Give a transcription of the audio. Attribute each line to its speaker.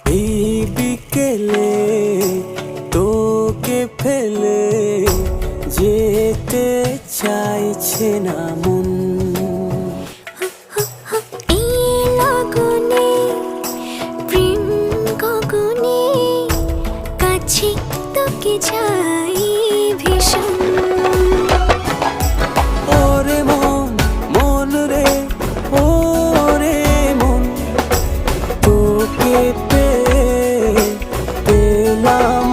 Speaker 1: এই বিকেলে তোকে ফেলে যেতে চাইছে না মন।
Speaker 2: এই লগনে প্রেম গগনে কাছে তোকে চাই ভীষণ।
Speaker 1: ওরে মন, মন রে, ওরে মন, তোকে পেলাম